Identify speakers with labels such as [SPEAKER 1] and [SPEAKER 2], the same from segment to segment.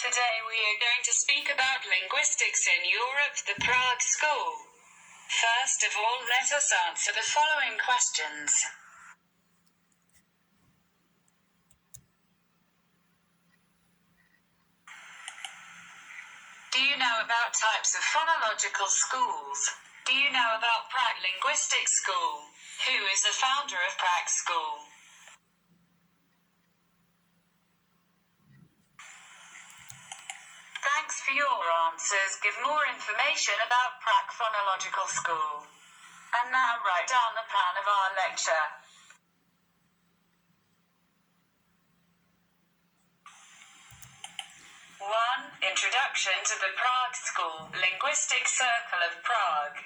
[SPEAKER 1] Today we are going to speak about linguistics in Europe, the Prague School. First of all, let us answer the following questions. Do you know about types of phonological schools? Do you know about Prague Linguistics School? Who is the founder of Prague School? Thanks for your answers. Give more information about Prague Phonological School. And now write down the plan of our lecture. One, Introduction to the Prague School, Linguistic Circle of Prague.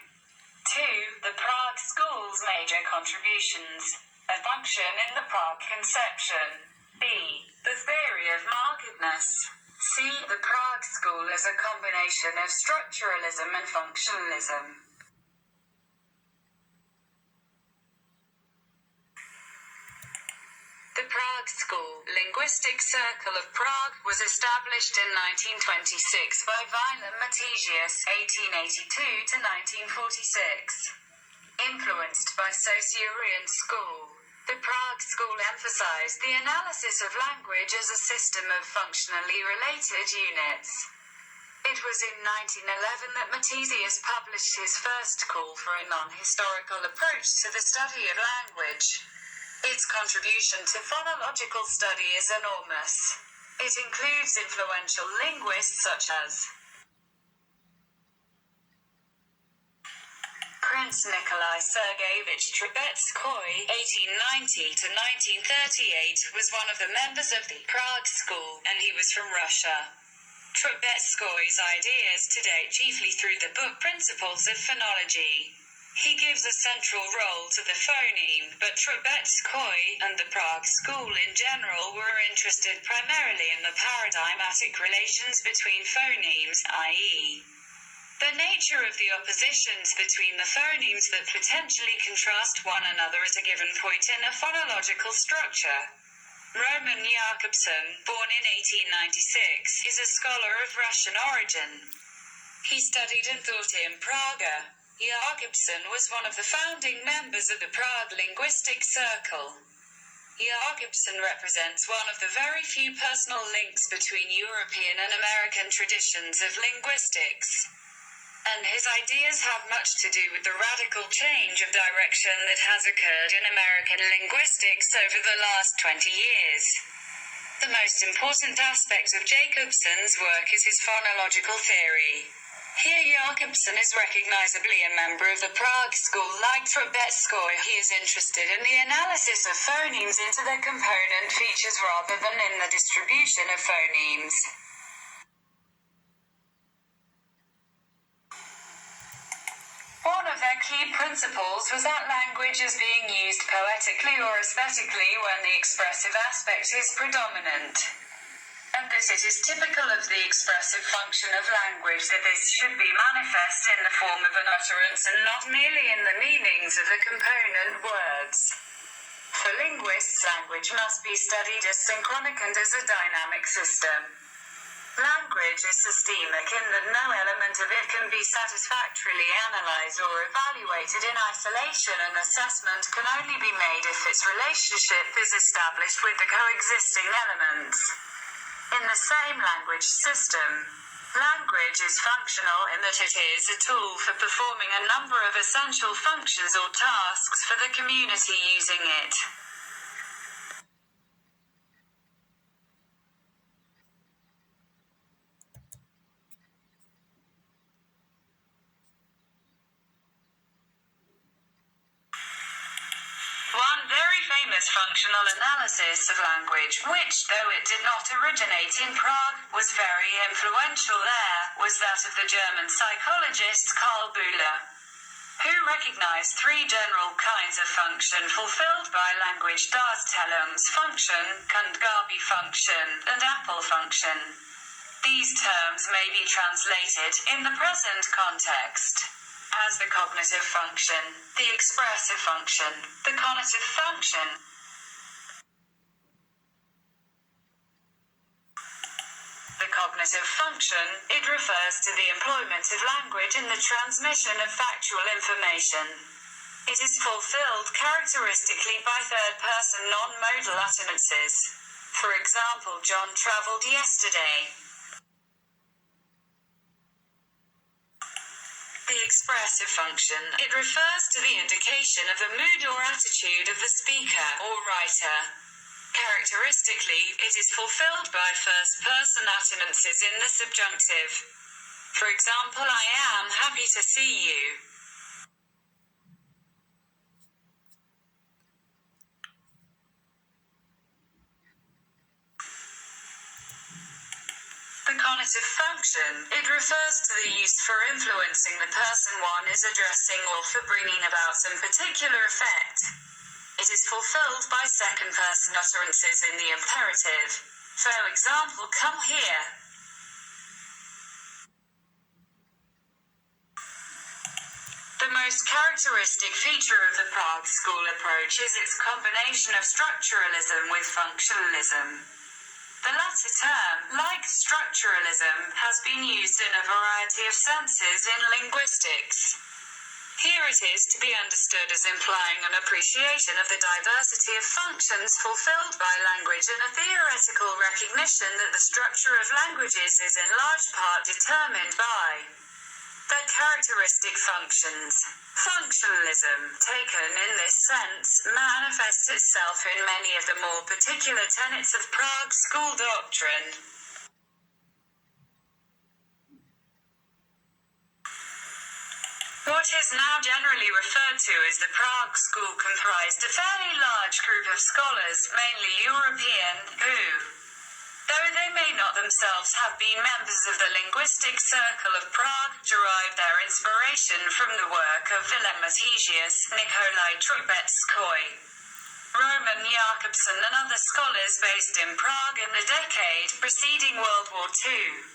[SPEAKER 1] 2. The Prague School's major contributions. A function in the Prague conception. B. The theory of markedness. C. The Prague School is a combination of structuralism and functionalism. The Prague School, Linguistic Circle of Prague, was established in 1926 by Willem Matthesius, 1882 to 1946. Influenced by Saussurian School, the Prague School emphasized the analysis of language as a system of functionally related units. It was in 1911 that Matthesius published his first call for a non-historical approach to the study of language. Its contribution to phonological study is enormous. It includes influential linguists such as Prince Nikolai Sergeyevich Trubetskoy, 1890 to 1938, was one of the members of the Prague School, and he was from Russia. Trubetskoy's ideas today chiefly through the book Principles of Phonology. He gives a central role to the phoneme, but Trubetskoy and the Prague School in general were interested primarily in the paradigmatic relations between phonemes, i.e., the nature of the oppositions between the phonemes that potentially contrast one another at a given point in a phonological structure. Roman Jakobson, born in 1896, is a scholar of Russian origin. He studied and thought in Prague. Jakobson was one of the founding members of the Prague Linguistic Circle. Jakobson represents one of the very few personal links between European and American traditions of linguistics. And his ideas have much to do with the radical change of direction that has occurred in American linguistics over the last 20 years. The most important aspect of Jakobson's work is his phonological theory. Here Jakobson is recognizably a member of the Prague School. Like Trubetskoy, he is interested in the analysis of phonemes into their component features rather than in the distribution of phonemes. One of their key principles was that language is being used poetically or aesthetically when the expressive aspect is predominant. And that it is typical of the expressive function of language that this should be manifest in the form of an utterance and not merely in the meanings of the component words. For linguists, language must be studied as synchronic and as a dynamic system. Language is systemic in that no element of it can be satisfactorily analyzed or evaluated in isolation, and assessment can only be made if its relationship is established with the coexisting elements. In the same language system, language is functional in that it is a tool for performing a number of essential functions or tasks for the community using it. One very famous functional analysis of language, which, though it did not originate in Prague, was very influential there, was that of the German psychologist Karl Bühler, who recognized three general kinds of function fulfilled by language: Darstellungs function, Kundgabe function, and Appel function. These terms may be translated, in the present context, as the cognitive function, the expressive function, the conative function. the cognitive function, it refers to the employment of language in the transmission of factual information. It is fulfilled characteristically by third-person non-modal utterances. For example, John traveled yesterday. The expressive function, it refers to the indication of the mood or attitude of the speaker or writer. Characteristically, it is fulfilled by first-person utterances in the subjunctive. For example, I am happy to see you. The conative function, it refers to the use for influencing the person one is addressing or for bringing about some particular effect. It is fulfilled by second-person utterances in the imperative. For example, come here. The most characteristic feature of the Prague School approach is its combination of structuralism with functionalism. The latter term, like structuralism, has been used in a variety of senses in linguistics. Here it is to be understood as implying an appreciation of the diversity of functions fulfilled by language and a theoretical recognition that the structure of languages is in large part determined by their characteristic functions. Functionalism, taken in this sense, manifests itself in many of the more particular tenets of Prague School doctrine. What is now generally referred to as the Prague School comprised a fairly large group of scholars, mainly European, who, though they may not themselves have been members of the linguistic circle of Prague, derived their inspiration from the work of Willem Matthesius, Nikolai Trubetskoy, Roman Jakobson and other scholars based in Prague in the decade preceding World War II.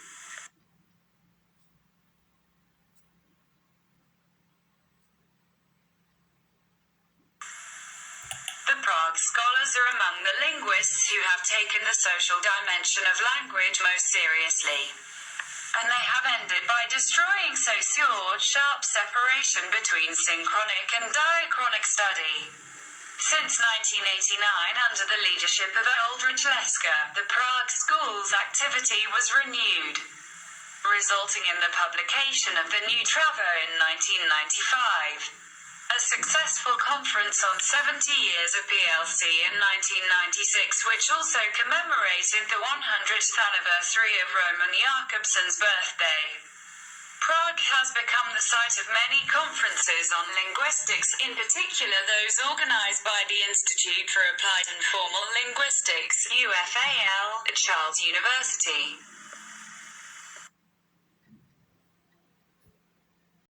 [SPEAKER 1] The Prague scholars are among the linguists who have taken the social dimension of language most seriously. And they have ended by destroying sharp separation between synchronic and diachronic study. Since 1989, under the leadership of Oldrich Leska, the Prague School's activity was renewed, resulting in the publication of the New Travo in 1995. A successful conference on 70 years of PLC in 1996, which also commemorated the 100th anniversary of Roman Jakobson's birthday. Prague has become the site of many conferences on linguistics, in particular those organized by the Institute for Applied and Formal Linguistics, UFAL, at Charles University.